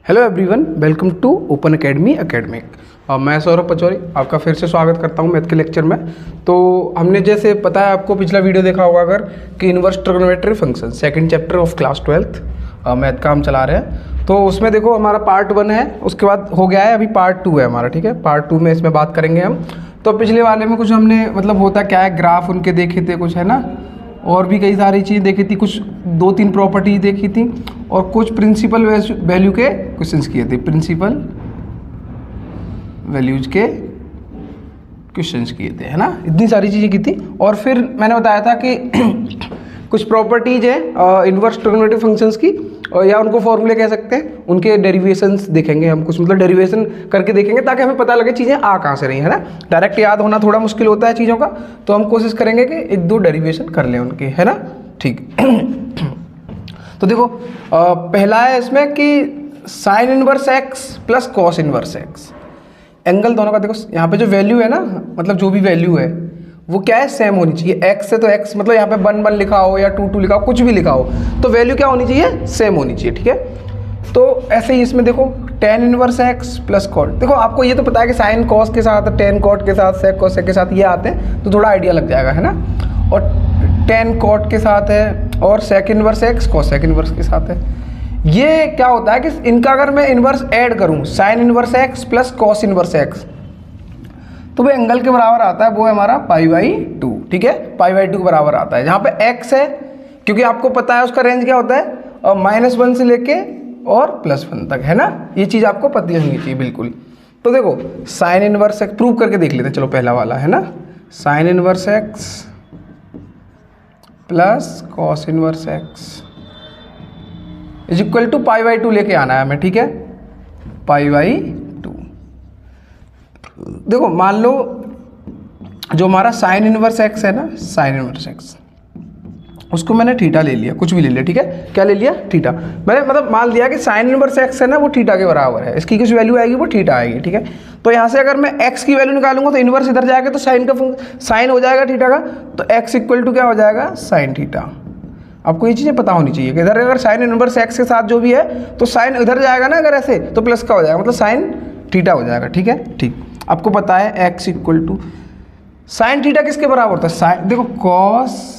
Hello everyone, welcome to open academy academic. मैं सौरभ पचौरी आपका फिर से स्वागत करता हूं मैथ के लेक्चर में। तो हमने जैसे पता है आपको, पिछला वीडियो देखा होगा अगर, कि inverse trigonometry function second chapter of class 12th math का हम चला रहे हैं। तो उसमें देखो हमारा पार्ट 1 है, उसके बाद हो गया है, अभी पार्ट 2 है हमारा। ठीक है, पार्ट 2 में इसमें बात करेंगे हम। तो पिछले वाले में कुछ हमने मतलब होता क्या है, ग्राफ उनके देखे थे कुछ, है ना, और भी कई सारी चीज़ें देखी थी, कुछ 2-3 प्रॉपर्टी देखी थी, और कुछ प्रिंसिपल वैल्यू के क्वेश्चंस किए थे, प्रिंसिपल वैल्यूज के क्वेश्चंस किए थे, है ना, इतनी सारी चीज़ें की थी। और फिर मैंने बताया था कि कुछ प्रॉपर्टीज है इनवर्स ट्रिग्नोमेट्री फंक्शंस की, या उनको फॉर्मूले कह सकते हैं, उनके डेरिवेशंस देखेंगे हम, कुछ मतलब डेरिवेशन करके देखेंगे ताकि हमें पता लगे चीज़ें आ कहाँ से रही है ना। डायरेक्ट याद होना थोड़ा मुश्किल होता है चीज़ों का, तो हम कोशिश करेंगे कि 1-2 डेरिवेशन कर लें उनके, है ना। ठीक तो देखो पहला है इसमें कि sign inverse x plus cos inverse x, angle दोनों का देखो यहाँ पे जो वैल्यू है ना, मतलब जो भी वैल्यू है वो क्या है, सेम होनी चाहिए। एक्स है तो एक्स मतलब यहाँ पे 1-1 लिखा हो या 2-2 लिखा हो, कुछ भी लिखा हो, तो वैल्यू क्या होनी चाहिए, सेम होनी चाहिए। ठीक है, तो ऐसे ही इसमें देखो tan inverse x plus cot, देखो आपको ये तो पता है कि साइन कॉस के साथ, टेन कॉट के साथ, सेक कॉस के साथ ये आते हैं, तो थोड़ा आइडिया लग जाएगा, है ना। और टेन कॉट के साथ है, और sec inverse X cosec inverse के साथ है। ये क्या होता है कि इनका अगर मैं इनवर्स ऐड करूँ, sign inverse x plus cos inverse X, तो वो एंगल के बराबर आता है, वो है हमारा π/2। ठीक है, π/2 के बराबर आता है, जहाँ पे x है, क्योंकि आपको पता है उसका रेंज क्या होता है, -1 से लेके और +1 तक, है ना। ये चीज़ आपको पता होनी चाहिए बिल्कुल। तो देखो साइन इनवर्स एक्स प्रूव करके देख लेते हैं, चलो पहला वाला है ना, sine inverse x plus cos inverse x is equal to π/2 लेके आना है हमें। ठीक है, π/2। देखो मान लो जो हमारा साइन इनवर्स एक्स है ना, साइन इनवर्स एक्स, उसको मैंने थीटा ले लिया, कुछ भी ले लिया। ठीक है, क्या ले लिया, थीटा। मैंने मतलब मान लिया कि साइन इनवर्स एक्स है ना, वो थीटा के बराबर है, इसकी कुछ वैल्यू आएगी वो थीटा आएगी। ठीक है, तो यहाँ से अगर मैं एक्स की वैल्यू निकालूंगा तो इनवर्स इधर जाएगा, तो साइन का साइन हो जाएगा थीटा का, तो एक्स इक्वल टू क्या हो जाएगा, साइन थीटा। आपको ये चीज़ें पता होनी चाहिए कि इधर अगर साइन इनवर्स एक्स के साथ जो भी है, तो साइन इधर जाएगा ना, अगर ऐसे तो प्लस का हो जाएगा, मतलब साइन थीटा हो जाएगा। ठीक है, ठीक, आपको पता है X equal to sine theta किसके बराबर होता है, साइन, देखो कॉस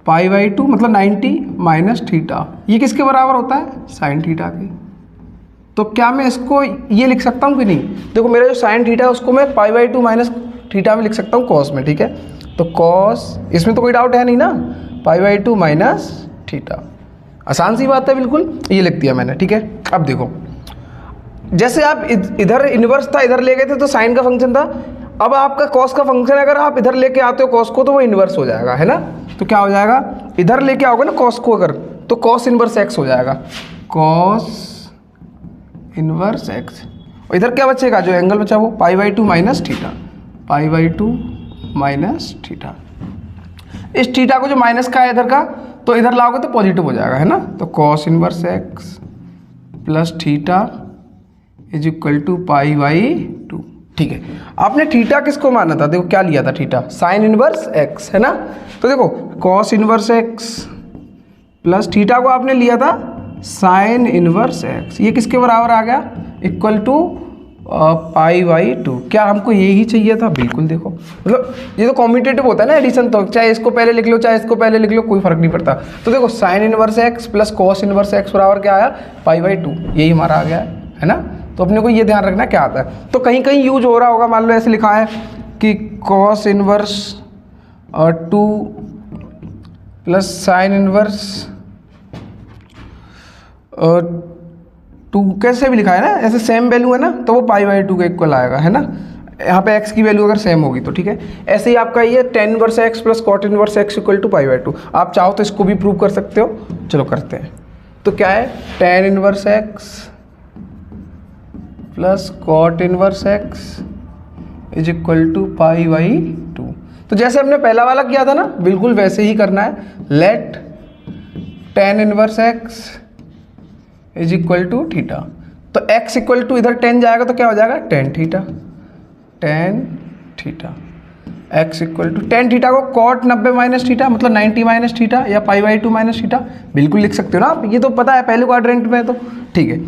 π/2 मतलब 90 माइनस थीटा, ये किसके बराबर होता है, साइन थीटा के। तो क्या मैं इसको ये लिख सकता हूँ कि नहीं, देखो मेरा जो साइन थीटा है उसको मैं π/2 माइनस थीटा में लिख सकता हूँ, कॉस में। ठीक है, तो कॉस, इसमें तो कोई डाउट है नहीं ना, π/2 माइनस थीटा, आसान सी बात है बिल्कुल, ये लिख दिया मैंने। ठीक है, अब देखो जैसे आप इधर इनवर्स था, इधर ले गए थे तो साइन का फंक्शन था, अब आपका कॉस का फंक्शन अगर आप इधर लेके आते हो कॉस को, तो वो इनवर्स हो जाएगा, है ना। तो क्या हो जाएगा, इधर लेके आओगे ना कॉस को अगर, तो कॉस इनवर्स एक्स हो जाएगा, कॉस इनवर्स एक्स। और इधर क्या बचेगा, जो एंगल बचा वो π/2 माइनस थीटा, π/2 माइनस थीटा। इस थीटा को जो माइनस का है इधर का, तो इधर लाओगे तो पॉजिटिव हो जाएगा, है ना। तो cos inverse x plus theta is equal to π/2। ठीक है, आपने थीटा किसको माना था, देखो क्या लिया था थीटा, साइन इनवर्स एक्स, है ना। तो देखो cos inverse x plus theta को आपने लिया था साइन इनवर्स एक्स, ये किसके बराबर आ गया, इक्वल टू π/2। क्या हमको यही चाहिए था, बिल्कुल। देखो मतलब ये तो कॉम्पिटेटिव होता है ना एडिशन, तो चाहे इसको पहले लिख लो चाहे इसको पहले लिख लो, कोई फर्क नहीं पड़ता। तो देखो sign inverse x plus cos inverse x बराबर क्या आया, π/2, यही हमारा आ गया है ना। तो अपने को ये ध्यान रखना क्या आता है। तो कहीं कहीं यूज हो रहा होगा, मान लो ऐसे लिखा है कि cos inverse 2 plus sine inverse 2, कैसे भी लिखा है ना, ऐसे सेम वैल्यू है ना, तो वो π/2 के इक्वल आएगा, है ना। यहाँ पे x की वैल्यू अगर सेम होगी तो। ठीक है, ऐसे ही आपका ये tan inverse x plus cot inverse x equal to π/2, आप चाहो तो इसको भी प्रूव कर सकते हो, चलो करते हैं। तो क्या है, tan inverse x plus cot inverse x is equal to π/2। तो जैसे हमने पहला वाला किया था ना, बिल्कुल वैसे ही करना है। Let tan inverse x is equal to theta, तो x इक्वल टू इधर 10 जाएगा तो क्या हो जाएगा, tan theta, tan theta. X equal to tan theta को कॉट 90 माइनस थीटा मतलब 90 माइनस थीटा या पाई बाई 2 माइनस थीटा बिल्कुल लिख सकते हो ना आप, ये तो पता है पहले क्वाड्रेंट में तो ठीक है।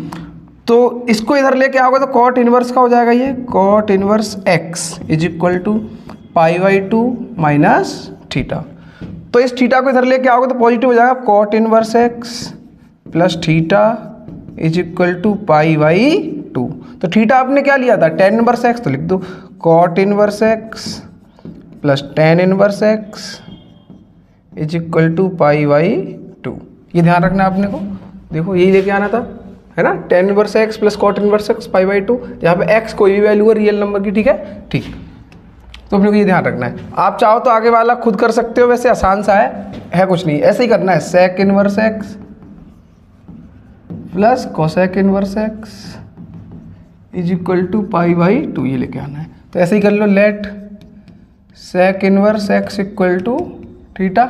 तो इसको इधर लेके आओगे तो कॉट इनवर्स का हो जाएगा ये cot inverse x is equal to pi by 2 minus theta. तो इस थीटा को इधर लेके आओगे तो पॉजिटिव हो जाएगा cot inverse x plus theta is equal to pi by 2। तो थीटा आपने क्या लिया था टेन इनवर्स एक्स, तो लिख दो cot inverse x plus tan inverse x is equal to pi by 2। ये ध्यान रखना आपने को, देखो यही लेके आना था है ना, tan inverse x plus cot inverse X pi by 2, जहाँ पे एक्स कोई भी वैल्यू है रियल नंबर की, ठीक है ठीक। तो अपने को ये ध्यान रखना है। आप चाहो तो आगे वाला खुद कर सकते हो, वैसे आसान सा है कुछ नहीं, ऐसे ही करना है sec inverse x plus cosec inverse x is equal to pi by 2, ये लेके आना है। तो ऐसे ही कर लो let sec inverse x equal to theta,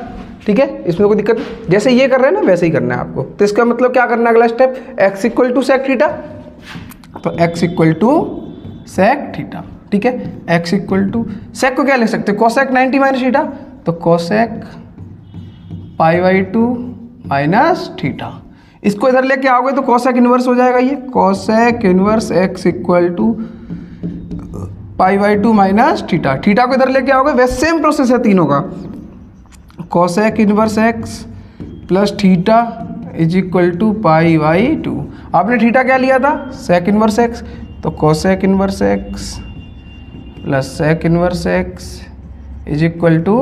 ठीक है, इसमें कोई दिक्कत नहीं, जैसे ये कर रहे हैं ना वैसे ही करना है आपको। तो इसका मतलब क्या करना है अगला step, x equal to sec theta, तो x equal to sec theta, ठीक है। एक्स इक्वल टू सेक को क्या लिख सकते हैं कोसेक 90 माइनस थीटा, तो cosec pi by 2 minus theta. इसको इधर लेके आओगे तो कोसेक इनवर्स हो जाएगा ये cosec inverse x equal to pi by 2 minus theta. Theta को इधर लेके आओगे वैसे सेम प्रोसेस है तीनों का, cosec inverse x plus theta is equal to pi by 2। आपने थीटा क्या लिया था सेक इनवर्स एक्स, तो cosec inverse x plus sec inverse x is equal to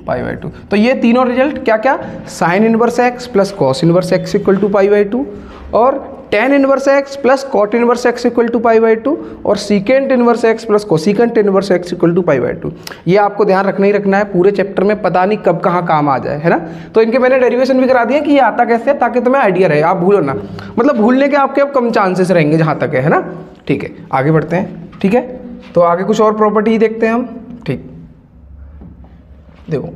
pi by 2। तो ये तीनों रिजल्ट क्या क्या, sine inverse x plus cos inverse x equal to pi by 2 और tan inverse x plus cot inverse x equal to pi by 2 और secant inverse x plus cosecant inverse x equal to pi by 2। ये आपको ध्यान रखना ही रखना है पूरे chapter में, पता नहीं कब कहाँ काम आ जाए, है ना। तो इनके मैंने डेरिवेशन भी करा दिया कि ये आता कैसे है, ताकि तुम्हें आइडिया रहे, आप भूलो ना, मतलब भूलने के आपके अब कम चांसेस रहेंगे जहाँ तक है ना। ठीक है आगे बढ़ते हैं, ठीक है। तो आगे कुछ और प्रॉपर्टी देखते हैं हम, ठीक। देखो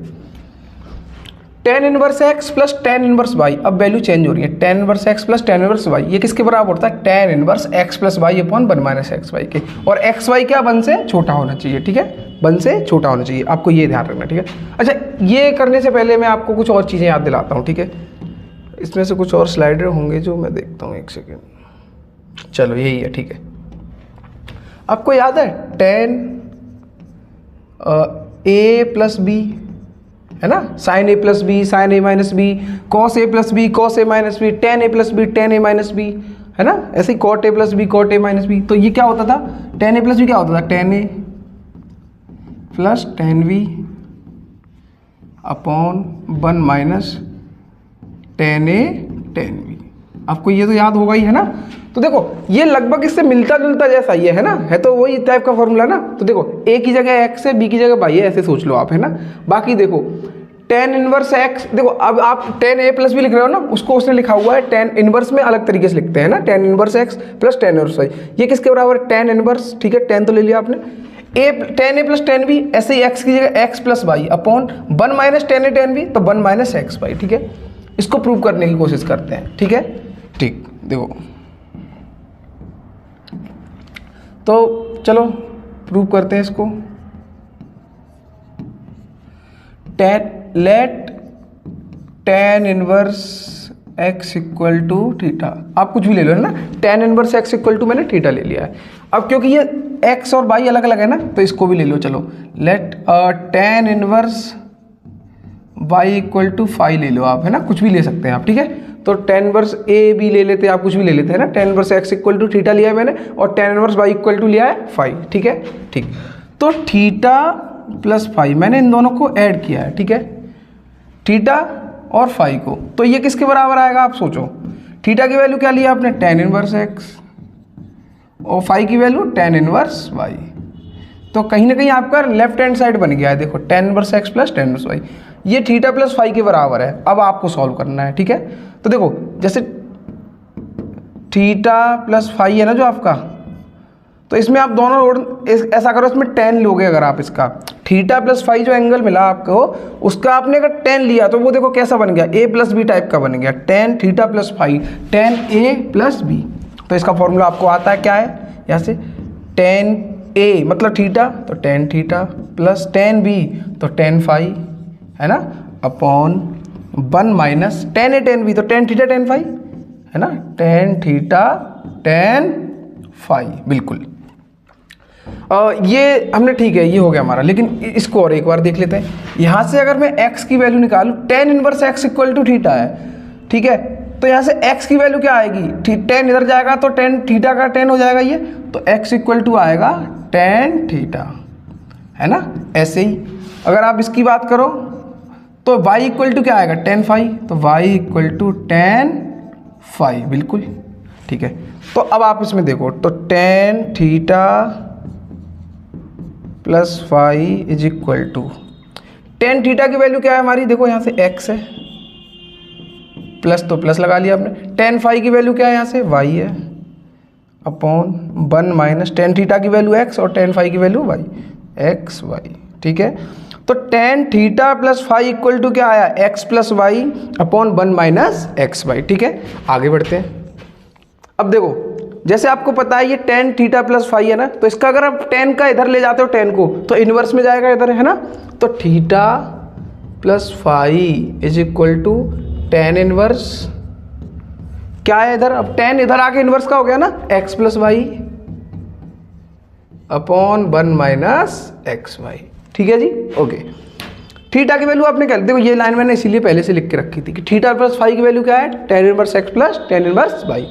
tan inverse x plus tan inverse Y, अब वैल्यू चेंज हो रही है, tan inverse x plus tan inverse Y, ये किसके बराबर होता है tan inverse x plus Y upon one minus x Y के, और एक्स वाई क्या वन से छोटा होना चाहिए, ठीक है, वन से छोटा होना चाहिए, आपको ये ध्यान रखना, ठीक है। अच्छा ये करने से पहले मैं आपको कुछ और चीज़ें याद दिलाता हूँ, ठीक है। इसमें से कुछ और स्लाइडर होंगे जो मैं देखता हूँ, एक सेकेंड, चलो यही है, ठीक है। आपको याद है टेन ए प्लस बी है ना, sine a plus b sine a minus b, cos a plus b cos a minus b, tan a plus b tan a minus b, है ना। ऐसे ही cot a plus b cot a minus b. तो ये क्या होता था, tan a plus B क्या होता था, tan a plus tan b upon one minus tan A tan b. आपको ये तो याद होगा ही, है ना। तो देखो ये लगभग इससे मिलता जुलता जैसा ही है ना, है तो वही टाइप का फॉर्मूला ना। तो देखो ए की जगह एक्स है, बी की जगह वाई है, ऐसे सोच लो आप, है ना। बाकी देखो टेन इनवर्स एक्स, देखो अब आप टेन ए प्लस बी लिख रहे हो ना, उसको उसने लिखा हुआ है टेन इनवर्स में अलग तरीके से लिखते हैं ना, tan inverse x plus tan inverse Y, ये किसके बराबर है टेन इनवर्स, ठीक है, टेन तो ले लिया आपने, tan a plus tan b, ऐसे ही एक्स की जगह x plus Y upon one minus tan ए टेन बी, तो वन माइनस एक्स वाई, ठीक है। इसको प्रूव करने की कोशिश करते हैं, ठीक है, ठीक। देखो तो चलो प्रूव करते हैं इसको। Let tan inverse x equal to theta, आप कुछ भी ले लो, है ना। Tan inverse x equal to मैंने थीटा ले लिया है। अब क्योंकि ये एक्स और वाई अलग अलग है ना, तो इसको भी ले लो, चलो let tan inverse Y equal to five ले लो आप, है ना, कुछ भी ले सकते हैं आप, ठीक है। तो टेन इनवर्स ए भी ले लेते हैं आप, कुछ भी ले लेते हैं ना। Tan inverse x equal to theta लिया है मैंने, और tan inverse Y equal to लिया है फाइव, ठीक है, ठीक। तो थीटा प्लस फाइव मैंने इन दोनों को ऐड किया है, ठीक है, थीटा और फाइव को। तो ये किसके बराबर आएगा आप सोचो, थीटा की वैल्यू क्या लिया आपने टेन इनवर्स एक्स और फाइव की वैल्यू टेन इनवर्स वाई। तो कहीं ना कहीं आपका लेफ्ट हैंड साइड बन गया है, देखो tan inverse x plus tan inverse Y, ये थीटा प्लस फाइव के बराबर है। अब आपको सॉल्व करना है, ठीक है। तो देखो जैसे थीटा प्लस फाइव है ना जो आपका, तो इसमें आप दोनों ऐसा करो, इसमें टेन लोगे अगर आप, इसका थीटा प्लस फाइव जो एंगल मिला आपको, उसका आपने अगर टेन लिया तो वो देखो कैसा बन गया, ए प्लस बी टाइप का बन गया, tan theta plus five tan a plus b. तो इसका फॉर्मूला आपको आता है क्या है, यहाँ से टेन ए मतलब थीटा तो tan theta plus tan B तो टेन फाई, है ना, अपॉन 1 माइनस टेन ए टेन बी तो टेन थीटा टेन फाई, है ना, टेन थीटा टेन फाई, बिल्कुल। ये हमने ठीक है, ये हो गया हमारा। लेकिन इसको और एक बार देख लेते हैं। यहाँ से अगर मैं x की वैल्यू निकालूँ, tan inverse x equal to theta है, ठीक है, तो यहाँ से x की वैल्यू क्या आएगी, टेन इधर जाएगा तो टेन थीटा का टेन हो जाएगा ये, तो x इक्वल टू आएगा टेन थीटा, है ना। ऐसे ही अगर आप इसकी बात करो तो y इक्वल टू क्या आएगा, टेन फाई, तो y equal to tan phi, बिल्कुल ठीक है। तो अब आप इसमें देखो तो tan theta plus phi is equal to tan theta की वैल्यू क्या है हमारी, देखो यहाँ से x है, प्लस तो प्लस लगा लिया आपने, टेन फाई की वैल्यू क्या है यहाँ से y है, अपॉन 1 माइनस टेन थीटा की वैल्यू x और टेन फाई की वैल्यू y, एक्स वाई, ठीक है। तो tan theta plus phi equal to क्या आया, x plus Y upon 1 minus x Y, ठीक है। आगे बढ़ते हैं। अब देखो जैसे आपको पता है ये टेन थीटा प्लस फाई है ना, तो इसका अगर आप टेन का इधर ले जाते हो टेन को तो इनवर्स में जाएगा इधर, है ना, तो theta plus phi is equal to tan inverse क्या है इधर, अब टेन इधर आके इनवर्स का हो गया ना, X plus Y upon 1 minus x Y, ठीक है जी, ओके। थीटा की वैल्यू आपने क्या, देखो ये लाइन मैंने इसीलिए पहले से लिख के रखी थी कि थीटा प्लस फाई की वैल्यू क्या है, tan inverse x plus tan inverse y,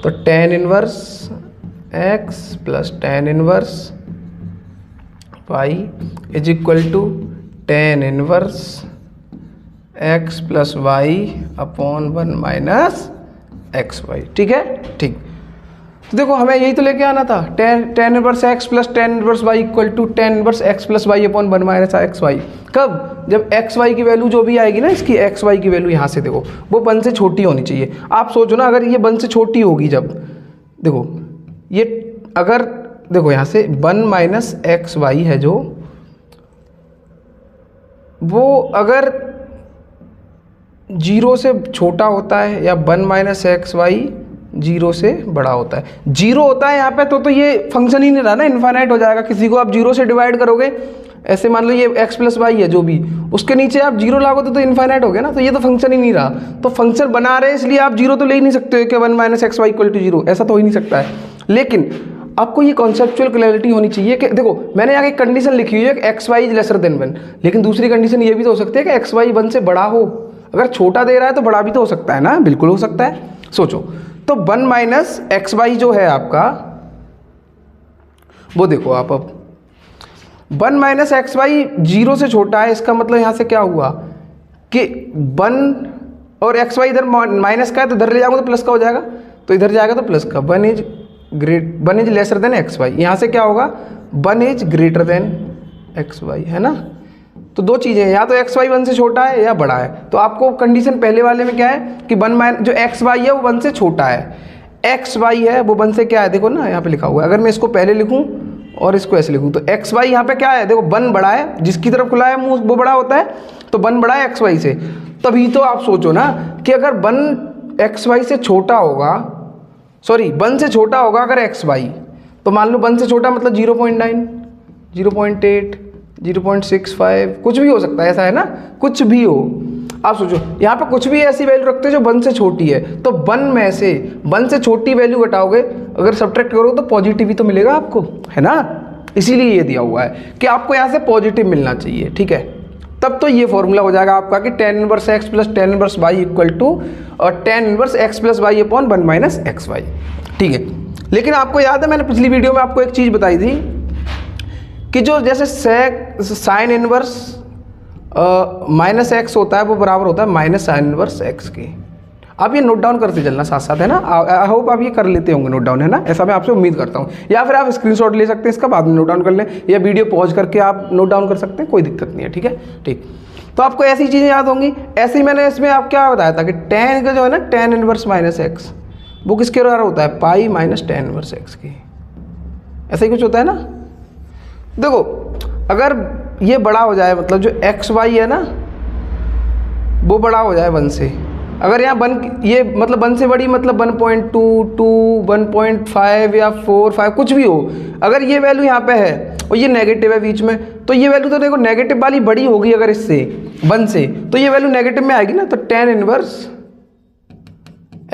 तो tan inverse x plus tan inverse y is equal to tan inverse x plus Y upon 1 minus x Y, ठीक है, ठीक। तो देखो हमें यही तो लेके आना था, tan inverse x plus tan inverse Y equal to tan inverse x plus Y upon 1 minus x y. कब, जब एक्स वाई की वैल्यू जो भी आएगी ना, इसकी एक्स वाई की वैल्यू यहाँ से देखो वो 1 से छोटी होनी चाहिए। आप सोचो ना अगर ये 1 से छोटी होगी, जब देखो ये अगर देखो यहाँ से 1 माइनस एक्स वाई है जो, वो अगर 0 से छोटा होता है या 1 माइनस एक्स वाई 0 से बड़ा होता है, 0 होता है यहाँ पे तो ये फंक्शन ही नहीं रहा ना, इनफाइनाइट हो जाएगा। किसी को आप 0 से डिवाइड करोगे, ऐसे मान लो ये x प्लस वाई है जो भी, उसके नीचे आप 0 लागोगे तो इनफाइनाइट हो गया ना, तो ये तो फंक्शन ही नहीं रहा। तो फंक्शन बना रहे हैं इसलिए आप 0 तो ले ही नहीं सकते हो कि 1 minus x y equal to 0, ऐसा तो हो ही नहीं सकता है। लेकिन आपको ये कॉन्सेप्चुअल क्लैरिटी होनी चाहिए कि देखो मैंने यहाँ एक कंडीशन लिखी हुई है कि x y is lesser than 1, लेकिन दूसरी कंडीशन ये भी तो हो सकती है कि एक्स वाई 1 से बड़ा हो। अगर छोटा दे रहा है तो बड़ा भी तो हो सकता है ना, बिल्कुल हो सकता है। सोचो तो 1 माइनस एक्स वाई जो है आपका, वो देखो आप अब 1 माइनस एक्स वाई 0 से छोटा है, इसका मतलब यहाँ से क्या हुआ कि 1 और एक्स वाई इधर माइनस का है तो इधर ले जाऊंगा तो प्लस का हो जाएगा, तो इधर जाएगा तो प्लस का, 1 is lesser than x y, यहाँ से क्या होगा 1 is greater than x y, है ना। तो दो चीज़ें, या तो एक्स वाई 1 से छोटा है या बड़ा है। तो आपको कंडीशन पहले वाले में क्या है कि 1 माइनस जो एक्स वाई है वो 1 से छोटा है, एक्स वाई है वो 1 से क्या है, देखो ना यहाँ पे लिखा हुआ है। अगर मैं इसको पहले लिखूँ और इसको ऐसे लिखूँ तो एक्स वाई यहाँ पे क्या है, देखो 1 बड़ा है, जिसकी तरफ खुला है मुँह वो बड़ा होता है, तो 1 बड़ा है एक्स वाई से। तभी तो आप सोचो ना कि अगर 1 एक्स वाई से छोटा होगा, सॉरी 1 से छोटा होगा अगर एक्स वाई, तो मान लो 1 से छोटा मतलब 0.9, 0.8, 0.65 कुछ भी हो सकता है, ऐसा है ना, कुछ भी हो। आप सोचो यहाँ पे कुछ भी ऐसी वैल्यू रखते हैं जो 1 से छोटी है, तो 1 में से 1 से छोटी वैल्यू घटाओगे, अगर सब्ट्रैक्ट करोगे तो पॉजिटिव ही तो मिलेगा आपको, है ना। इसीलिए ये दिया हुआ है कि आपको यहाँ से पॉजिटिव मिलना चाहिए, ठीक है। तब तो ये फॉर्मूला हो जाएगा आपका कि tan inverse x plus tan inverse Y equal to और tan inverse x plus Y upon 1 minus x Y, ठीक है। लेकिन आपको याद है मैंने पिछली वीडियो में आपको एक चीज़ बताई थी कि जो जैसे साइन इनवर्स माइनस एक्स होता है वो बराबर होता है माइनस साइन इनवर्स एक्स के। आप ये नोट डाउन करते चलना साथ साथ, है ना। आई होप आप ये कर लेते होंगे नोट डाउन, है ना, ऐसा मैं आपसे उम्मीद करता हूँ। या फिर आप स्क्रीनशॉट ले सकते हैं इसका, बाद में नोट डाउन कर लें, या वीडियो पॉज करके आप नोट डाउन कर सकते हैं, कोई दिक्कत नहीं है, ठीक है, ठीक। तो आपको ऐसी चीज़ें याद होंगी। ऐसे ही मैंने इसमें आप क्या बताया था कि टेन का जो है ना टेन इनवर्स माइनस एक्स, वो किसके बराबर होता है, pi minus ten inverse x की, ऐसा ही कुछ होता है ना। देखो अगर ये बड़ा हो जाए, मतलब जो एक्स वाई है ना वो बड़ा हो जाए 1 से, अगर यहाँ ये मतलब 1 से बड़ी मतलब 1.22, 1.5 या 4, 5 कुछ भी हो, अगर ये वैल्यू यहाँ पे है और ये नेगेटिव है बीच में, तो ये वैल्यू तो देखो नेगेटिव वाली बड़ी होगी अगर इससे 1 से, तो ये वैल्यू नेगेटिव में आएगी ना, तो tan inverse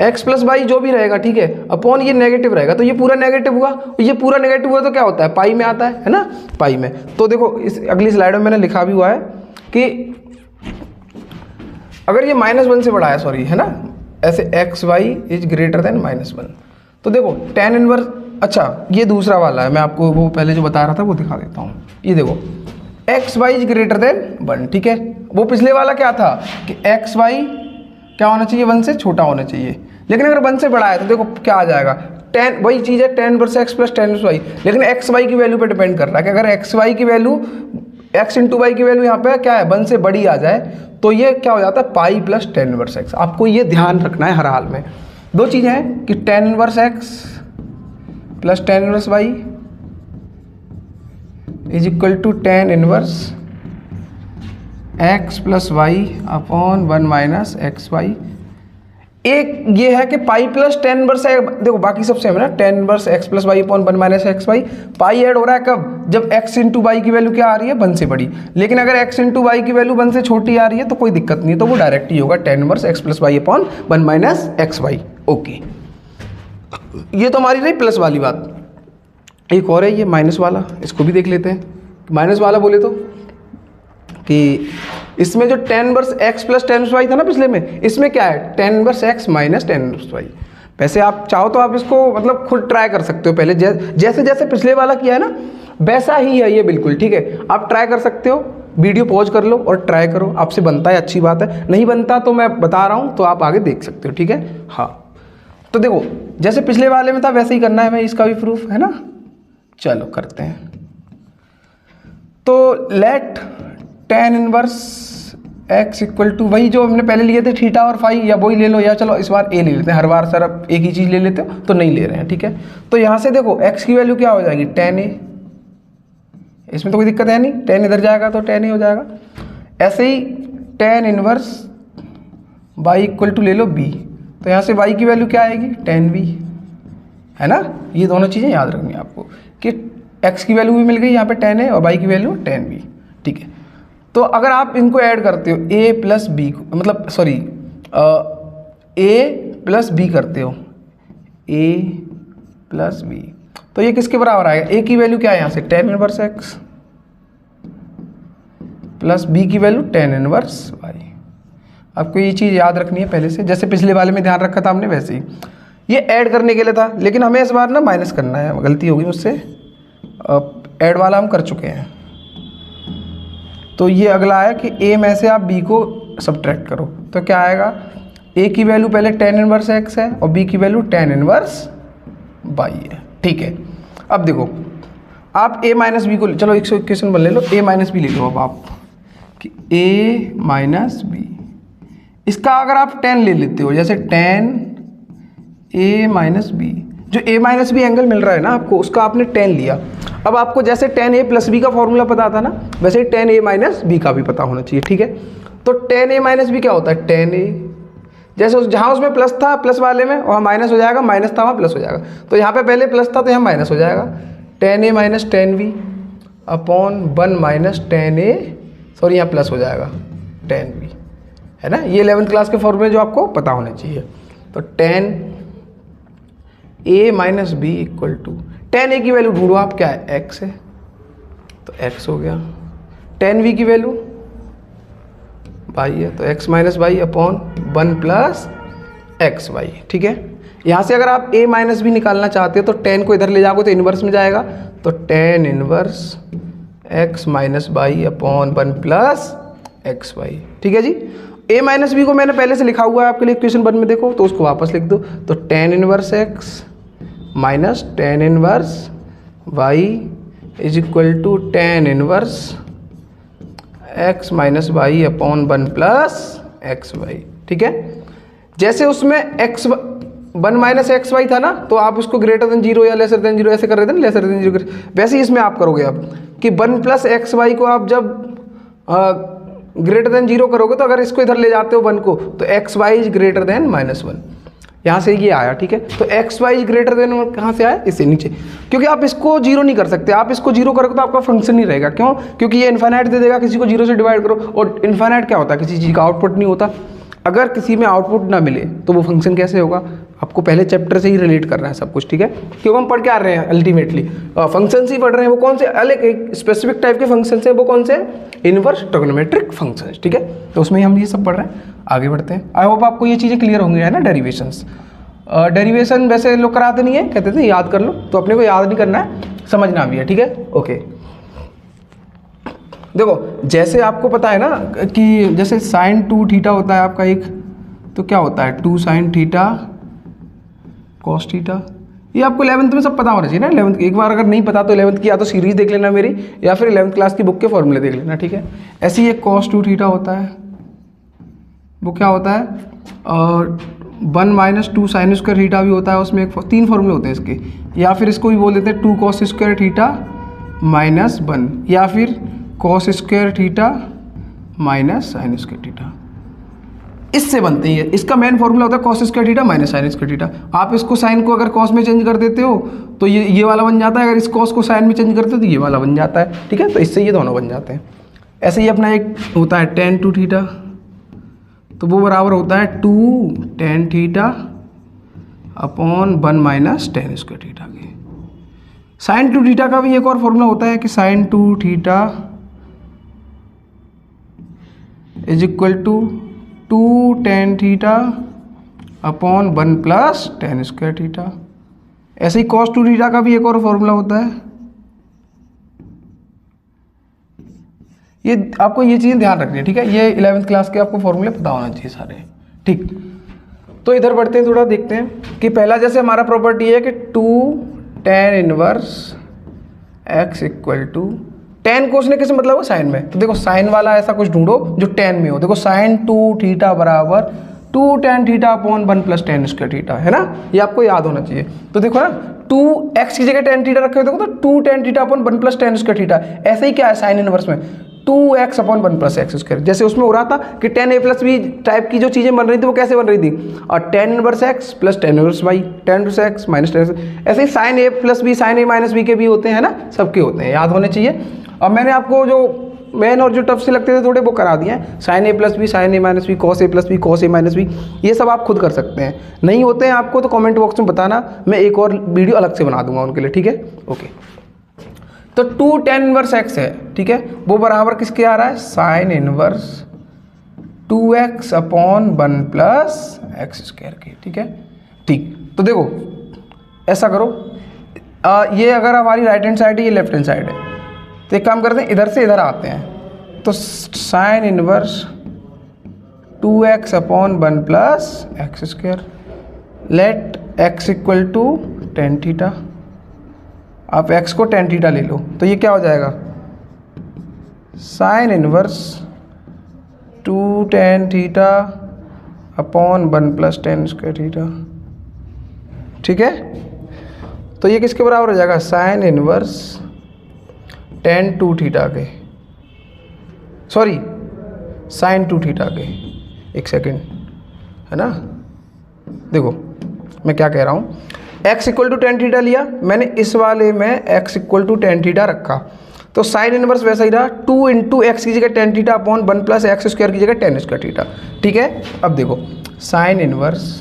x plus y जो भी रहेगा, ठीक है, अपॉन ये नेगेटिव रहेगा, तो ये पूरा नेगेटिव हुआ, ये पूरा नेगेटिव हुआ तो क्या होता है, पाई में आता है ना, पाई में। तो देखो इस अगली स्लाइड में मैंने लिखा भी हुआ है कि अगर ये -1 से बड़ा है, सॉरी, है ना, ऐसे x y is greater than -1, तो देखो tan इनवर्स, अच्छा ये दूसरा वाला है, मैं आपको वो पहले जो बता रहा था वो दिखा देता हूँ। ये देखो x y is greater than 1, ठीक है, वो पिछले वाला क्या था कि एक्स वाई क्या होना चाहिए, 1 से छोटा होना चाहिए, लेकिन अगर 1 से बड़ा है तो देखो क्या आ जाएगा, tan, वही चीज़ है tan inverse x plus tan inverse y, लेकिन एक्स वाई की वैल्यू पे डिपेंड कर रहा है कि अगर एक्स वाई की वैल्यू x इंटू वाई की वैल्यू यहाँ पे क्या है 1 से बड़ी आ जाए तो ये क्या हो जाता है pi plus tan inverse x। आपको ये ध्यान रखना है हर हाल में। दो चीज़ें हैं कि tan inverse x plus tan inverse y is equal to tan inverse x plus Y upon 1 minus x y. एक ये है कि पाई प्लस tan इनवर्स है, देखो बाकी सब सेम है ना, tan inverse x plus Y upon 1 minus x y. Pi add हो रहा है कब, जब x इंटू वाई की वैल्यू क्या आ रही है 1 से बड़ी, लेकिन अगर x इंटू वाई की वैल्यू 1 से छोटी आ रही है तो कोई दिक्कत नहीं है, तो वो डायरेक्ट ही होगा tan inverse x plus Y upon 1 minus x y. Okay, ये तो हमारी रही प्लस वाली बात। एक और है ये माइनस वाला, इसको भी देख लेते हैं। माइनस वाला बोले तो कि इसमें जो tan inverse x plus tan inverse y था ना पिछले में, इसमें क्या है tan inverse x minus tan inverse y। वैसे आप चाहो तो आप इसको मतलब खुद ट्राई कर सकते हो, पहले जैसे जैसे पिछले वाला किया है ना वैसा ही है ये बिल्कुल, ठीक है, आप ट्राई कर सकते हो, वीडियो पॉज कर लो और ट्राई करो, आपसे बनता है अच्छी बात है, नहीं बनता तो मैं बता रहा हूँ तो आप आगे देख सकते हो, ठीक है। हाँ तो देखो जैसे पिछले वाले में था वैसे ही करना है, मैं इसका भी प्रूफ है ना, चलो करते हैं। तो let tan inverse x equal to वही जो हमने पहले लिए थे थीटा और फाई, या वही ले लो, या चलो इस बार a ले लेते हैं, हर बार सर अब एक ही चीज़ ले लेते हो तो नहीं ले रहे हैं, ठीक है। तो यहाँ से देखो x की वैल्यू क्या हो जाएगी tan a, इसमें तो कोई दिक्कत है नहीं, tan इधर जाएगा तो tan a हो जाएगा। ऐसे ही tan inverse y equal to ले लो b, तो यहाँ से y की वैल्यू क्या आएगी tan b, है ना। ये दोनों चीज़ें याद रखनी है आपको कि x की वैल्यू भी मिल गई यहाँ पे tan a और y की वैल्यू tan b, ठीक है। तो अगर आप इनको ऐड करते हो a प्लस बी, मतलब सॉरी a प्लस बी करते हो, a प्लस बी, तो ये किसके बराबर आएगा, a की वैल्यू क्या है यहाँ से tan inverse x plus b की वैल्यू tan इनवर्स y। आपको ये चीज़ याद रखनी है पहले से, जैसे पिछले वाले में ध्यान रखा था हमने वैसे ही। ये ऐड करने के लिए था, लेकिन हमें इस बार ना माइनस करना है, गलती होगी मुझसे, ऐड वाला हम कर चुके हैं। तो ये अगला है कि a में से आप b को सब्ट्रैक्ट करो, तो क्या आएगा, a की वैल्यू पहले tan इनवर्स x है और b की वैल्यू tan इनवर्स y है, ठीक है। अब देखो आप a माइनस बी को, चलो इक्वेशन बन ले लो, a माइनस बी ले लो अब आप कि a माइनस बी, इसका अगर आप tan ले लेते हो, जैसे tan a माइनस बी, जो a माइनस बी एंगल मिल रहा है ना आपको, उसका आपने tan लिया। अब आपको जैसे tan a प्लस बी का फॉर्मूला पता था ना, वैसे ही tan a माइनस बी का भी पता होना चाहिए, ठीक है। तो tan a माइनस बी क्या होता है tan a, जैसे जहाँ उसमें प्लस था प्लस वाले में वहाँ माइनस हो जाएगा, माइनस था वहाँ प्लस हो जाएगा, तो यहाँ पे पहले प्लस था तो यहाँ माइनस हो जाएगा, tan a minus tan b upon 1 minus tan a, sorry यहाँ प्लस हो जाएगा tan b, है ना। ये 11th क्लास के फॉर्मूले जो आपको पता होने चाहिए। तो tan a minus b equal to, tan a की वैल्यू ढूंढो आप, क्या है x है तो x हो गया, tan b की वैल्यू y है तो x minus y upon 1 plus x Y, ठीक है। यहाँ से अगर आप a माइनस बी निकालना चाहते हो तो tan को इधर ले जाओगे तो इन्वर्स में जाएगा, तो tan inverse x minus y upon 1 plus x Y, ठीक है जी। a माइनस बी को मैंने पहले से लिखा हुआ है आपके लिए इक्वेशन 1 में, देखो तो उसको वापस लिख दो, तो tan inverse x minus tan inverse y is equal to tan inverse x minus y upon 1 plus x Y, ठीक है। जैसे उसमें x 1 माइनस एक्स वाई था ना, तो आप उसको ग्रेटर देन 0 या लेसर देन 0 ऐसे कर रहे थे ना, लेसर देन 0, वैसे ही इसमें आप करोगे अब कि 1 प्लस एक्स वाई को आप जब ग्रेटर देन 0 करोगे तो अगर इसको इधर ले जाते हो 1 को तो x y is greater than -1, यहाँ से ये आया, ठीक है। तो x y is greater than कहाँ से आया, इससे नीचे, क्योंकि आप इसको 0 नहीं कर सकते, आप इसको 0 करोगे तो आपका फंक्शन नहीं रहेगा। क्यों? क्योंकि ये इन्फाइनाइट दे देगा, किसी को 0 से डिवाइड करो, और इन्फाइनाइट क्या होता है, किसी चीज़ का आउटपुट नहीं होता। अगर किसी में आउटपुट ना मिले तो वो फंक्शन कैसे होगा, आपको पहले चैप्टर से ही रिलेट करना है सब कुछ, ठीक है। क्योंकि हम पढ़ के आ रहे हैं अल्टीमेटली फंक्शंस ही पढ़ रहे हैं। वो कौन से अलग एक स्पेसिफिक टाइप के फंक्शंस हैं, वो कौन से, इनवर्स ट्रिग्नोमेट्रिक फंक्शंस, ठीक है। तो उसमें ही हम ये सब पढ़ रहे हैं, आगे बढ़ते हैं। आई होप आपको ये चीज़ें क्लियर होंगी, है ना। डेरिवेशंस, डेरिवेशन वैसे लोग कराते नहीं है, कहते थे याद कर लो, तो अपने को याद नहीं करना है, समझना भी है, ठीक है। ओके, देखो जैसे आपको पता है ना कि जैसे sin 2 थीटा होता है आपका एक, तो क्या होता है 2 sin थीटा cos थीटा, ये आपको 11th में सब पता होना चाहिए ना। 11th एक बार अगर नहीं पता तो 11th की या तो सीरीज देख लेना मेरी, या फिर 11th क्लास की बुक के फॉर्मूले देख लेना, ठीक है। ऐसे ही एक cos 2 थीटा होता है, वो क्या होता है, और 1 - 2 sin स्क्वायर थीटा भी होता है, उसमें एक 3 फॉर्मूले होते हैं इसके। या फिर इसको भी बोल देते हैं 2 cos स्क्वायर थीटा -1, या फिर cos square theta minus sine square theta, इससे बनते हैं। इसका मेन फॉर्मूला होता है cos square theta minus sine square theta. आप इसको साइन को अगर cos में चेंज कर देते हो तो ये वाला बन जाता है, अगर इस cos को साइन में चेंज करते हो तो ये वाला बन जाता है, ठीक है। तो इससे ये दोनों बन जाते हैं। ऐसे ही अपना एक होता है tan 2 थीटा, तो वो बराबर होता है 2 tan theta upon 1 - tan square theta के। sin 2 थीटा का भी एक और फॉर्मूला होता है कि sin 2 theta is equal to 2 tan theta upon 1 + tan square theta. ऐसे ही cos 2 थीटा का भी एक और फॉर्मूला होता है। ये आपको ये चीज़ें ध्यान रखनी है, ठीक है। ये 11th क्लास के आपको फॉर्मूले पता होना चाहिए सारे, ठीक। तो इधर बढ़ते हैं, थोड़ा देखते हैं कि पहला जैसे हमारा प्रॉपर्टी है कि 2 tan inverse x equal to, tan को उसने किस मतलब हो, साइन में। तो देखो साइन वाला ऐसा कुछ ढूंढो जो tan में हो। देखो sin 2 थीटा बराबर 2 tan theta upon 1 + tan square theta, है ना। ये आपको याद होना चाहिए। तो देखो ना 2x की जगह tan थीटा रखे हो, देखो तो 2 tan theta upon 1 + tan square theta. ऐसे ही क्या है साइन इनवर्स में 2x अपॉन 1 + x स्क्वायर। जैसे उसमें हो रहा था कि tan a + b टाइप की जो चीज़ें बन रही थी वो कैसे बन रही थी, और tan inverse x + tan inverse y, tan inverse x - tan। ऐसे ही sin a + b sin a - b के भी होते हैं ना, सबके होते हैं, याद होने चाहिए। और मैंने आपको जो मेन और जो टफ से लगते थे थोड़े वो करा दिए हैं, sin a + b sin a - b cos a + b cos a - b, ये सब आप खुद कर सकते हैं। नहीं होते हैं आपको तो कमेंट बॉक्स में बताना, मैं एक और वीडियो अलग से बना दूंगा उनके लिए, ठीक है। ओके, तो 2 tan इनवर्स x है, ठीक है, वो बराबर किसके आ रहा है, sin inverse 2x upon 1 + x square के, ठीक है। ठीक, तो देखो ऐसा करो, ये अगर हमारी राइट हैंड साइड है, ये लेफ्ट हैंड साइड है, तो एक काम करते हैं इधर से इधर आते हैं। तो sin inverse 2x upon 1 + x square, let x equal to tan theta. आप x को tan थीटा ले लो, तो ये क्या हो जाएगा, sin inverse 2 tan theta upon 1 + tan square theta, ठीक है। तो ये किसके बराबर हो जाएगा, sin इनवर्स tan 2 थीटा के, सॉरी sin 2 थीटा के। एक सेकेंड, है ना। देखो मैं क्या कह रहा हूँ, x equal to tan theta लिया मैंने, इस वाले में x equal to tan theta रखा, तो sin इनवर्स वैसा ही रहा, 2 × x की जगह tan theta upon 1 + x square की जगह tan स्क्वायर थीटा, ठीक है। अब देखो sin inverse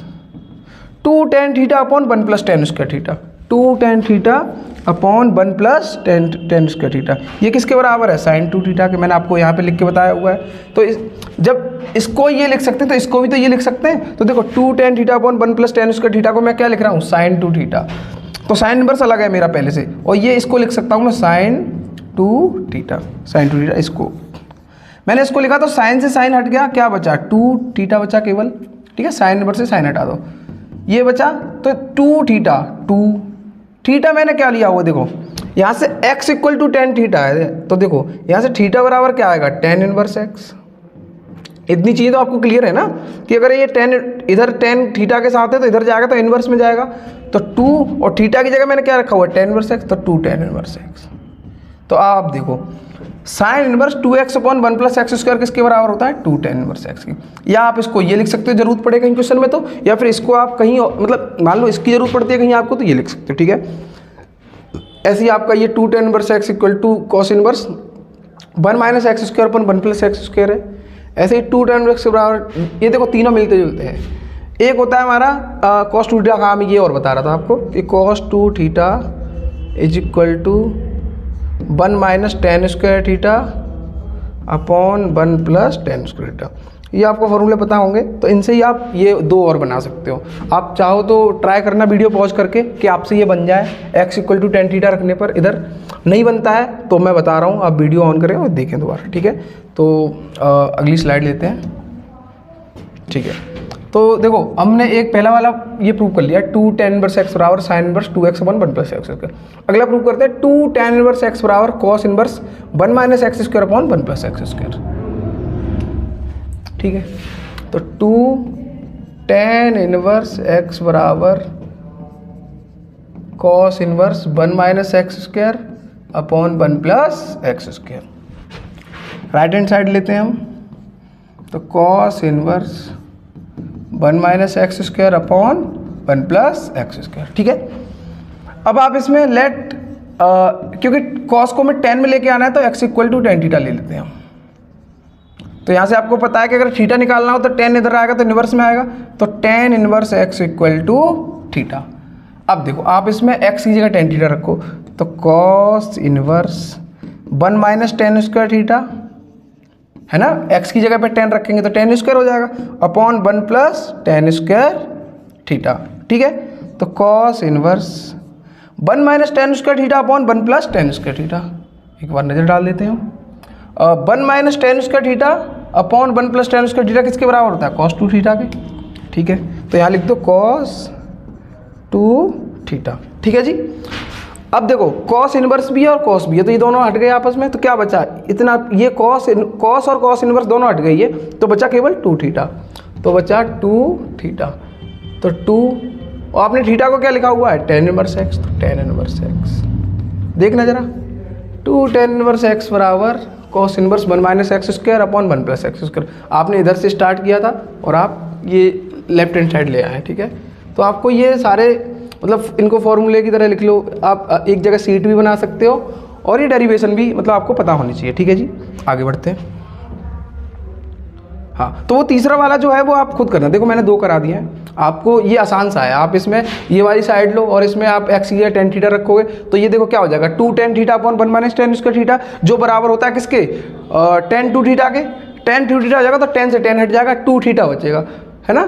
2 tan theta upon 1 + tan square theta, 2 tan theta upon 1 + tan square theta, ये किसके बराबर है, sin 2 थीटा के। मैंने आपको यहाँ पे लिख के बताया हुआ है। तो जब इसको ये लिख सकते हैं तो इसको भी तो ये लिख सकते हैं। तो देखो 2 tan theta upon 1 + tan square theta को मैं क्या लिख रहा हूँ, sin 2 थीटा। तो साइन इनवर्स अलग है मेरा पहले से, और ये इसको लिख सकता हूँ मैं sin 2 थीटा, sin 2 थीटा। इसको मैंने इसको लिखा तो साइन से साइन हट गया, क्या बचा 2 थीटा बचा केवल, ठीक है। साइन इनवर्स से साइन हटा दो, ये बचा, तो 2 थीटा, 2 थीटा मैंने क्या लिया हुआ, देखो यहाँ से x equal to tan theta है, तो देखो यहाँ से थीटा बराबर क्या आएगा, tan इनवर्स x। इतनी चीज़ तो आपको क्लियर है ना कि अगर ये tan इधर tan थीटा के साथ है तो इधर जाएगा तो इनवर्स में जाएगा, तो 2 और थीटा की जगह मैंने क्या रखा हुआ है, tan इनवर्स x, तो 2 tan इनवर्स x। तो आप देखो sine inverse 2x upon 1 plus x square किसके बराबर होता है 2 tan इनवर्स x की। या आप इसको ये लिख सकते हो जरूरत पड़े कहीं क्वेश्चन में तो, या फिर इसको आप कहीं मतलब मान लो इसकी जरूरत पड़ती है कहीं आपको तो ये लिख सकते हो, ठीक है। ऐसे ही आपका ये 2 tan inverse x equal to cos inverse 1 minus x square upon 1 plus x square है। ऐसे ही 2 tan इनवर्स के बराबर, ये देखो तीनों मिलते जुलते हैं। एक होता है हमारा कॉस 2 थीटा का, मैं ये और बता रहा था आपको कि cos 2 theta is equal to 1 minus tan square theta upon 1 plus tan square theta. ये आपको फॉर्मूले पता होंगे, तो इनसे ही आप ये दो और बना सकते हो। आप चाहो तो ट्राई करना वीडियो पॉज करके कि आपसे ये बन जाए x equal to tan theta रखने पर। इधर नहीं बनता है तो मैं बता रहा हूँ, आप वीडियो ऑन करें और देखें दोबारा, ठीक है। तो अगली स्लाइड लेते हैं, ठीक है। तो देखो हमने एक पहला वाला ये प्रूव कर लिया 2 tan इनवर्स x बराबर sine inverse 2x upon 1 plus x square. अगला प्रूव करते हैं 2 tan इनवर्स x बराबर cos inverse 1 minus x square upon 1 plus x square, ठीक है। तो 2 tan इनवर्स x बराबर cos inverse 1 minus x square upon 1 plus x square. Right hand side लेते हैं हम, तो cos inverse 1 minus x square upon 1 plus x square, ठीक है। अब आप इसमें लेट क्योंकि कॉस को मैं 10 में लेके आना है तो x equal to tan theta ले लेते हैं हम। तो यहाँ से आपको पता है कि अगर थीटा निकालना हो तो 10 इधर आएगा तो इनवर्स में आएगा, तो tan inverse x equal to theta. अब देखो आप इसमें x की जगह टेन थीटा रखो, तो cos inverse 1 minus tan square theta है ना, x की जगह पे 10 रखेंगे तो टेन स्क्वायर हो जाएगा upon 1 plus tan square theta, ठीक है। तो cos inverse 1 minus tan square theta upon 1 plus tan square theta. एक बार नजर डाल देते हैं हम। 1 minus tan square theta upon 1 plus tan square theta किसके बराबर होता है कॉस 2 थीटा के, ठीक है। तो यहाँ लिख दो कॉस 2 थीटा, ठीक है जी। अब देखो कॉस इनवर्स भी है और कॉस भी है, तो ये दोनों हट गए आपस में, तो क्या बचा इतना, ये कॉस और कॉस इनवर्स दोनों हट गई है, तो बचा केवल 2 थीटा। तो बचा 2 थीटा, तो 2 और आपने थीटा को क्या लिखा हुआ है टेन इनवर्स एक्स, तो टेन इनवर्स एक्स देखना जरा 2 tan इनवर्स एक्स बराबर cos inverse 1 minus x square upon 1 plus x square. आपने इधर से स्टार्ट किया था और आप ये लेफ्ट हैंड साइड ले आए, ठीक है। तो आपको ये सारे मतलब इनको फॉर्मूले की तरह लिख लो, आप एक जगह सीट भी बना सकते हो और ये डेरिवेशन भी मतलब आपको पता होनी चाहिए, ठीक है जी। आगे बढ़ते हैं। हाँ, तो वो तीसरा वाला जो है वो आप खुद करना। देखो मैंने 2 करा दिए हैं आपको, ये आसान सा है। आप इसमें ये वाली साइड लो और इसमें आप एक्स की टेन थीटा रखोगे, तो ये देखो क्या हो जाएगा 2 tan theta upon 1 minus tan square theta, जो बराबर होता है किसके tan 2 थीटा के। tan 2 थीटा हो जाएगा तो 10 से 10 हट जाएगा, 2 थीटा बचेगा, है ना।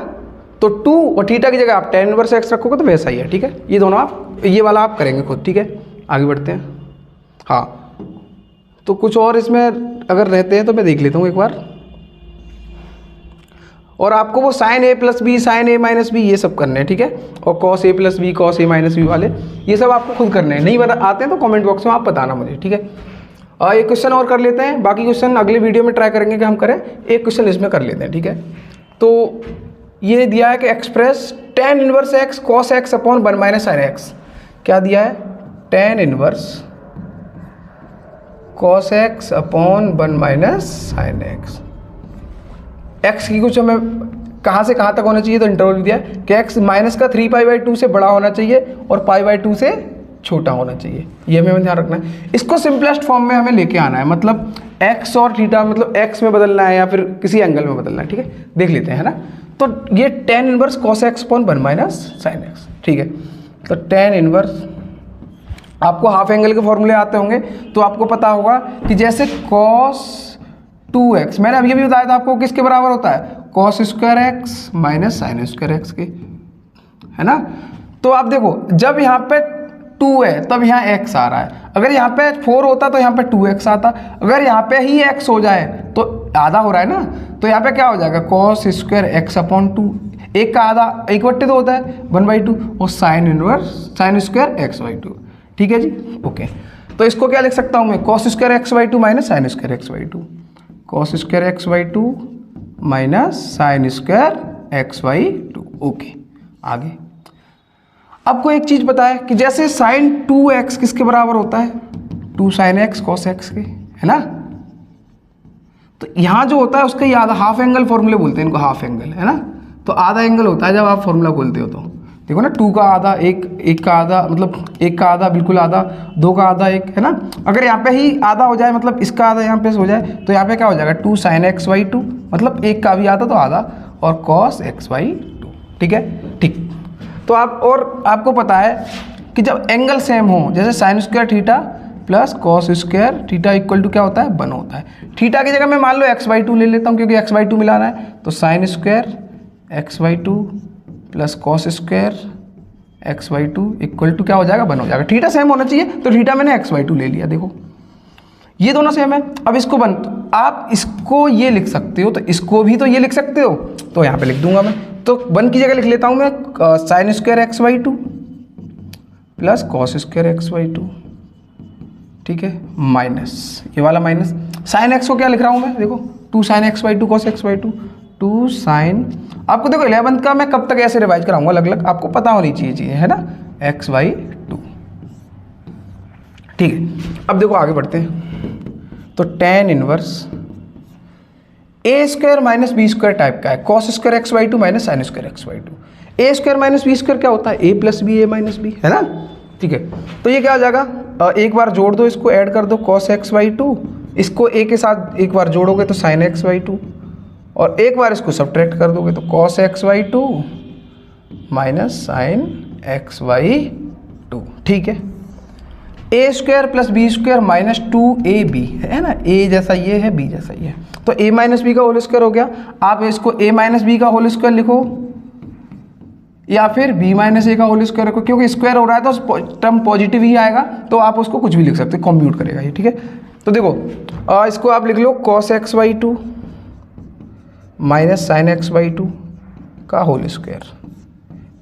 तो 2 और थीटा की जगह आप tan इनवर्स एक्स रखोगे तो वैसा ही है, ठीक है। ये दोनों आप ये वाला आप करेंगे खुद, ठीक है। आगे बढ़ते हैं। हाँ, तो कुछ और इसमें अगर रहते हैं तो मैं देख लेता हूँ एक बार। और आपको वो sign a plus b, sine a minus B ये सब करने हैं, ठीक है। और cos a plus b, cos a minus B वाले ये सब आपको खुद करने हैं। नहीं आते हैं तो कमेंट बॉक्स में आप बताना मुझे, ठीक है। एक क्वेश्चन और कर लेते हैं, बाकी क्वेश्चन अगले वीडियो में ट्राई करेंगे कि हम करें। एक क्वेश्चन इसमें कर लेते हैं, ठीक है। तो ये दिया है कि express tan inverse X cos x upon 1 minus sine x. क्या दिया है tan inverse cos x upon 1 minus sine x. X की कुछ हमें कहाँ से कहाँ तक होना चाहिए, तो इंटरवल दिया है कि एक्स माइनस का 3π/2 से बड़ा होना चाहिए और π/2 से छोटा होना चाहिए, ये हमें ध्यान रखना है। इसको सिंपलेस्ट फॉर्म में हमें लेके आना है, मतलब एक्स और थीटा मतलब एक्स में बदलना है या फिर किसी एंगल में बदलना है, ठीक है। देख लेते हैं, है ना। तो ये tan inverse cos x upon 1 minus sine x, ठीक है। तो tan इनवर्स आपको हाफ एंगल के फॉर्मूले आते होंगे, तो आपको पता होगा कि जैसे cos 2x मैंने अभी भी बताया था आपको किसके बराबर होता है cos square x minus sine square x के, है ना। तो आप देखो जब यहाँ पे 2 है तब यहाँ x आ रहा है, अगर यहाँ पे 4 होता तो यहाँ पे 2x आता, अगर यहाँ पे ही x हो जाए तो आधा हो रहा है ना, तो यहाँ पे क्या हो जाएगा cos स्क्वायर एक्स अपॉन 2, एक का आधा 1/2 तो होता है 1/2 और sine inverse sine square x/2, ठीक है जी। ओके, तो इसको क्या लिख सकता हूँ मैं cos square x/2 minus sine square x/2, cos square x/2 minus sine square x/2। Okay, आगे आपको एक चीज़ पता है कि जैसे साइन 2x किसके बराबर होता है 2 sin x cos x के, है ना। तो यहाँ जो होता है उसका ये आधा हाफ एंगल फॉर्मूले बोलते हैं इनको, हाफ एंगल है ना। तो आधा एंगल होता है जब आप फॉर्मूला खोलते हो तो देखो ना, 2 का आधा, एक का आधा, मतलब 1 का आधा बिल्कुल आधा, 2 का आधा 1, है ना। अगर यहाँ पे ही आधा हो जाए, मतलब इसका आधा यहाँ पे हो जाए, तो यहाँ पे क्या हो जाएगा 2 sin x/2, मतलब 1 का भी आधा तो आधा, और cos x/2, ठीक है। ठीक, तो आपको पता है कि जब एंगल सेम हो, जैसे sine square theta plus cos square theta equal to क्या होता है 1 होता है। थीटा की जगह मैं मान लो x/2 ले लेता हूँ, क्योंकि x/2 मिलाना है, तो sine square x/2 plus cos square x/2 equal to क्या हो जाएगा 1 हो जाएगा। थीटा सेम होना चाहिए, तो थीटा मैंने x/2 ले लिया। देखो ये दोनों सेम है। अब इसको आप इसको ये लिख सकते हो, तो इसको भी तो ये लिख सकते हो, तो यहाँ पे लिख दूंगा मैं। तो 1 की जगह लिख लेता हूँ मैं sign square x/2 plus cos square x/2, ठीक है, माइनस ये वाला माइनस साइन x को क्या लिख रहा हूँ मैं, देखो 2 sin x/2 cos x/2, 2 sin, आपको देखो 11th का मैं कब तक ऐसे रिवाइज कराऊंगा अलग अलग, आपको पता होनी चाहिए चीज़ें, है ना, x/2, ठीक है। अब देखो आगे बढ़ते हैं। तो tan inverse a square minus b square type का है, cos square x/2 minus sine square x/2। a square minus b square क्या होता है, a plus b, a minus b, है ना, ठीक है। तो ये क्या हो जाएगा, एक बार जोड़ दो, इसको ऐड कर दो cos x/2, इसको a के साथ एक बार जोड़ोगे तो sin x/2, और एक बार इसको सब्ट्रैक्ट कर दोगे तो cos x/2 minus sin x/2, ठीक है। a square plus b square minus 2ab, है ना, a जैसा ये है, b जैसा ये है, तो a माइनस बी का होल स्क्वायर हो गया। आप इसको a माइनस बी का होल स्क्वायर लिखो, या फिर b माइनस ए का होल स्क्वायर रखो, क्योंकि स्क्वायर हो रहा है तो टर्म पॉजिटिव ही आएगा, तो आप उसको कुछ भी लिख सकते हो, कंप्यूट करेगा ये, ठीक है। तो देखो इसको आप लिख लो cos x/2 minus sine x/2 का होल स्क्वायर।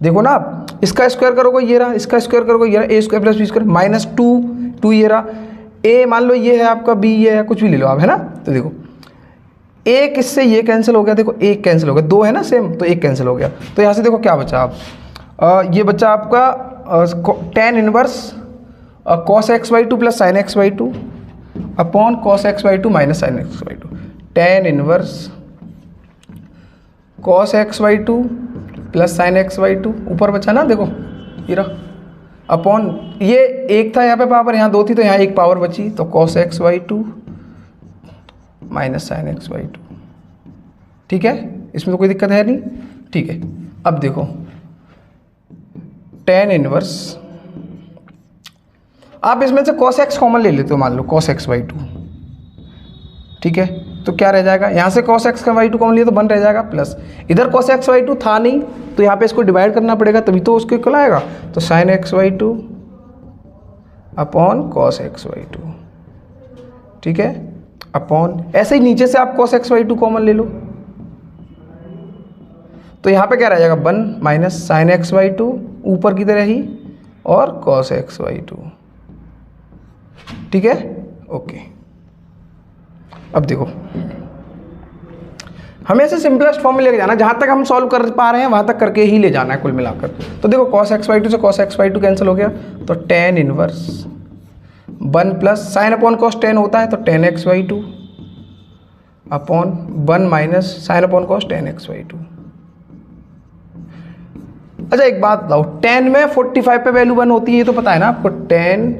देखो ना, आप इसका स्क्वायर करोगे ये रहा, इसका स्क्वायर करोगे ये रहा, a square plus b square minus 2 ये रहा, a मान लो ये है आपका, b ये है, कुछ भी ले लो आप, है ना। तो देखो एक इससे ये कैंसिल हो गया, देखो एक कैंसिल हो गया, 2 है ना सेम, तो एक कैंसिल हो गया। तो यहाँ से देखो क्या बचा आप, ये बचा आपका tan inverse cos x/2 plus sine x/2 upon cos x/2 minus sine x/2, tan inverse cos x/2 plus sine x/2, ऊपर बचा ना, देखो ये रहा, अपॉन ये एक था यहाँ पे पावर, यहाँ 2 थी, तो यहाँ एक पावर बची, तो cos x/2 minus sine x/2, ठीक है, इसमें तो कोई दिक्कत है नहीं, ठीक है। अब देखो tan इनवर्स, आप इसमें से cos x कॉमन ले लेते हो, मान लो cos x/2, ठीक है, तो क्या रह जाएगा, यहाँ से cos x/2 कॉमन लिया तो 1 रह जाएगा, प्लस इधर cos x/2 था नहीं, तो यहाँ पे इसको डिवाइड करना पड़ेगा, तभी तो उसको इक्वल आएगा, तो sin x/2 upon cos x/2, ठीक है, अपॉन ऐसे ही नीचे से आप cos x/2 कॉमन ले लो, तो यहाँ पे क्या रह जाएगा 1 माइनस साइन x/2 ऊपर की तरह ही, और cos x/2, ठीक है, ओके। अब देखो हमें ऐसे सिंपलेस्ट फॉर्म में लेके जाना है, जहाँ तक हम सॉल्व कर पा रहे हैं वहाँ तक करके ही ले जाना है कुल मिलाकर। तो देखो cos x/2 से cos x/2 कैंसिल हो गया, तो tan inverse 1 plus sine upon cos tan होता है, तो tan x/2 upon 1 minus sine upon cos tan x/2। अच्छा एक बात बताओ, tan में 45 पे वैल्यू 1 होती है, ये तो पता है ना आपको, tan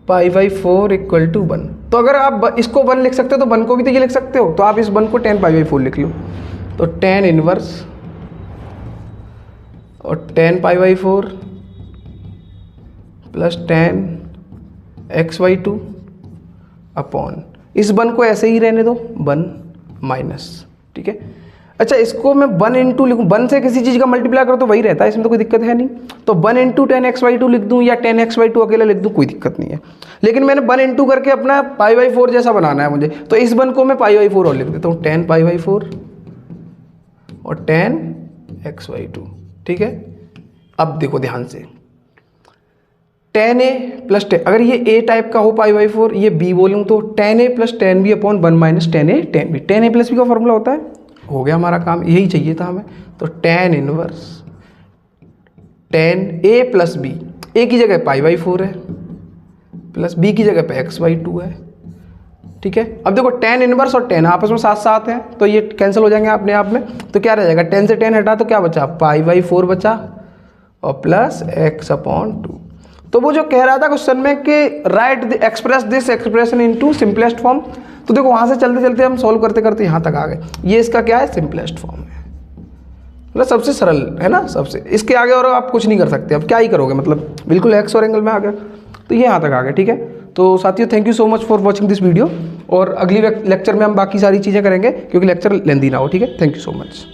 π/4 इक्वल टू 1। तो अगर आप इसको 1 लिख सकते हो तो 1 को भी तो ये लिख सकते हो, तो आप इस 1 को tan π/4 लिख लो, तो tan इनवर्स और tan π/4 plus tan x/2 upon इस 1 को ऐसे ही रहने दो 1 माइनस, ठीक है। अच्छा इसको मैं 1 इंटू लिखूँ, 1 से किसी चीज़ का मल्टीप्लाई करो तो वही रहता है, इसमें तो कोई दिक्कत है नहीं, तो 1 इंटू tan x/2 लिख दूँ या tan x/2 अकेला लिख दूँ, कोई दिक्कत नहीं है। लेकिन मैंने 1 इंटू करके अपना π/4 जैसा बनाना है मुझे, तो इस 1 को मैं π/4 और लिख देता हूँ, tan π/4 और tan x/2, ठीक है। अब देखो ध्यान से, tan a प्लस अगर ये a टाइप का हो π/4, ये b बोलूँ तो tan a plus tan b upon 1 minus tan a tan b, tan a plus b का फॉर्मूला होता है, हो गया हमारा काम, यही चाहिए था हमें। तो tan inverse tan a plus b, a की जगह π/4 है, प्लस b की जगह पे x/2 है, ठीक है। अब देखो tan इनवर्स और tan आपस में साथ साथ हैं तो ये कैंसिल हो जाएंगे अपने आप में। तो क्या रह जाएगा, tan से tan हटा तो क्या बचा, π/4 बचा और प्लस x/2। तो वो जो कह रहा था क्वेश्चन में कि right express this expression into simplest form, तो देखो वहाँ से चलते चलते हम सॉल्व करते करते यहाँ तक आ गए। ये इसका क्या है, सिंपलेस्ट फॉर्म है, मतलब सबसे सरल है ना, सबसे इसके आगे और आप कुछ नहीं कर सकते। अब क्या ही करोगे, मतलब बिल्कुल एक्स और एंगल में आ गया, तो ये यहाँ तक आ गया। ठीक है, तो साथियों thank you so much for watching this video, और अगली लेक्चर में हम बाकी सारी चीज़ें करेंगे क्योंकि लेक्चर लेंदी ना हो। ठीक है, थैंक यू सो मच।